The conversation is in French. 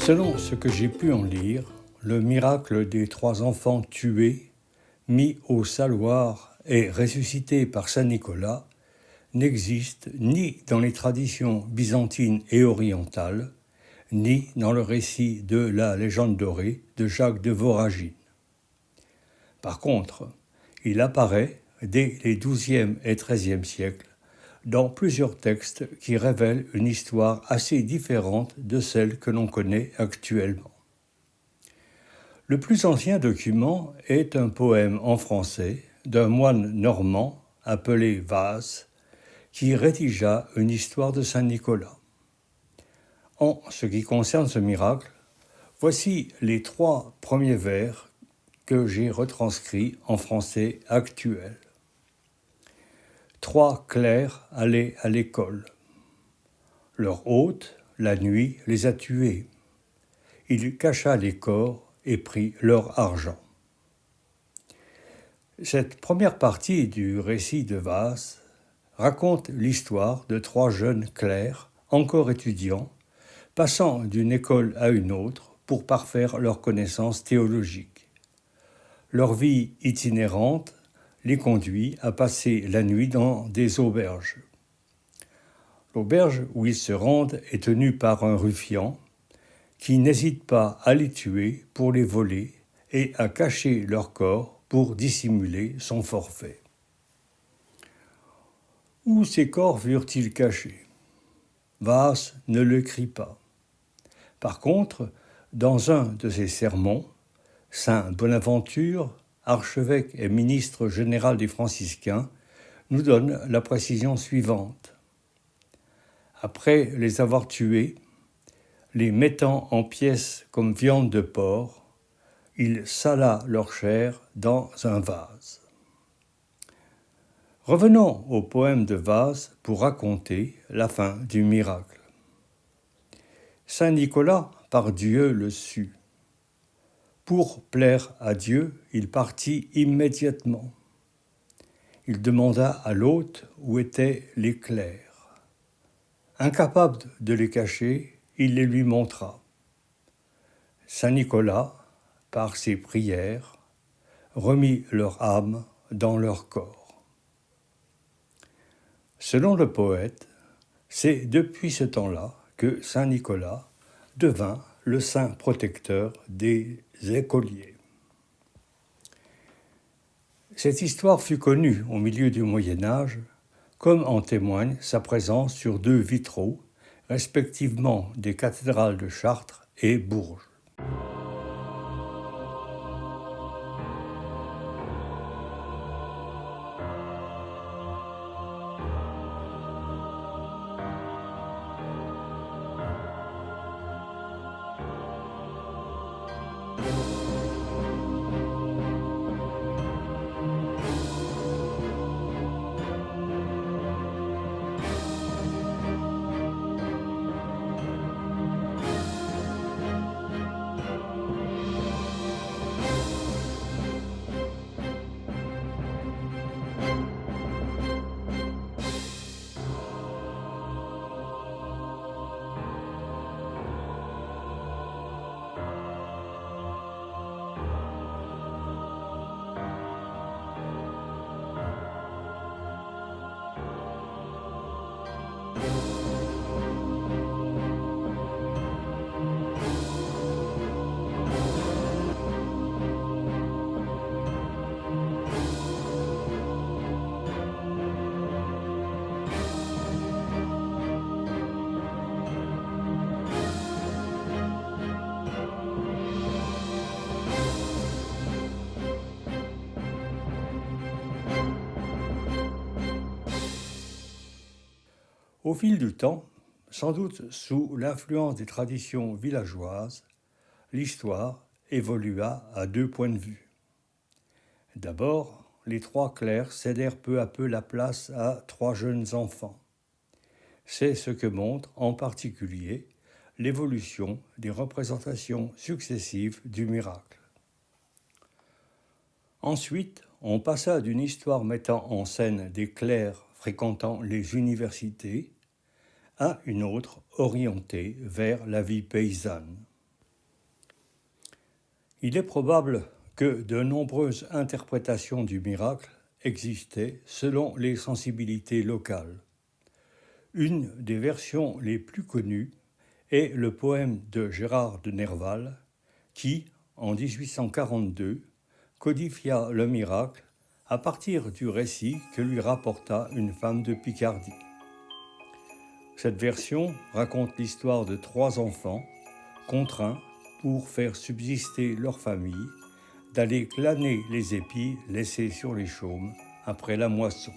Selon ce que j'ai pu en lire, le miracle des 3 enfants tués, mis au saloir et ressuscités par saint Nicolas, n'existe ni dans les traditions byzantines et orientales, ni dans le récit de la légende dorée de Jacques de Voragine. Par contre, il apparaît dès les XIIe et XIIIe siècles dans plusieurs textes qui révèlent une histoire assez différente de celle que l'on connaît actuellement. Le plus ancien document est un poème en français d'un moine normand appelé Vaas, qui rédigea une histoire de saint Nicolas. En ce qui concerne ce miracle, voici les 3 premiers vers que j'ai retranscrits en français actuel. 3 clercs allaient à l'école. Leur hôte, la nuit, les a tués. Il cacha les corps et prit leur argent. Cette première partie du récit de Vaas raconte l'histoire de 3 jeunes clercs, encore étudiants, passant d'une école à une autre pour parfaire leurs connaissances théologiques. Leur vie itinérante les conduit à passer la nuit dans des auberges. L'auberge où ils se rendent est tenue par un ruffian qui n'hésite pas à les tuer pour les voler et à cacher leur corps pour dissimuler son forfait. Où ces corps furent-ils cachés ? Vaas ne l'écrit pas. Par contre, dans un de ses sermons, saint Bonaventure, archevêque et ministre général des franciscains, nous donne la précision suivante. Après les avoir tués, les mettant en pièces comme viande de porc, il sala leur chair dans un vase. Revenons au poème de Vaas pour raconter la fin du miracle. Saint Nicolas, par Dieu, le sut. Pour plaire à Dieu, il partit immédiatement. Il demanda à l'hôte où étaient les clercs. Incapable de les cacher, il les lui montra. Saint Nicolas, par ses prières, remit leur âme dans leur corps. Selon le poète, c'est depuis ce temps-là que Saint Nicolas devint le saint protecteur des écoliers. Cette histoire fut connue au milieu du Moyen Âge, comme en témoigne sa présence sur 2 vitraux, respectivement des cathédrales de Chartres et Bourges. Au fil du temps, sans doute sous l'influence des traditions villageoises, l'histoire évolua à 2 points de vue. D'abord, les 3 clercs cédèrent peu à peu la place à 3 jeunes enfants. C'est ce que montre en particulier l'évolution des représentations successives du miracle. Ensuite, on passa d'une histoire mettant en scène des clercs fréquentant les universités à une autre orientée vers la vie paysanne. Il est probable que de nombreuses interprétations du miracle existaient selon les sensibilités locales. Une des versions les plus connues est le poème de Gérard de Nerval qui, en 1842, codifia le miracle à partir du récit que lui rapporta une femme de Picardie. Cette version raconte l'histoire de 3 enfants contraints, pour faire subsister leur famille, d'aller glaner les épis laissés sur les chaumes après la moisson.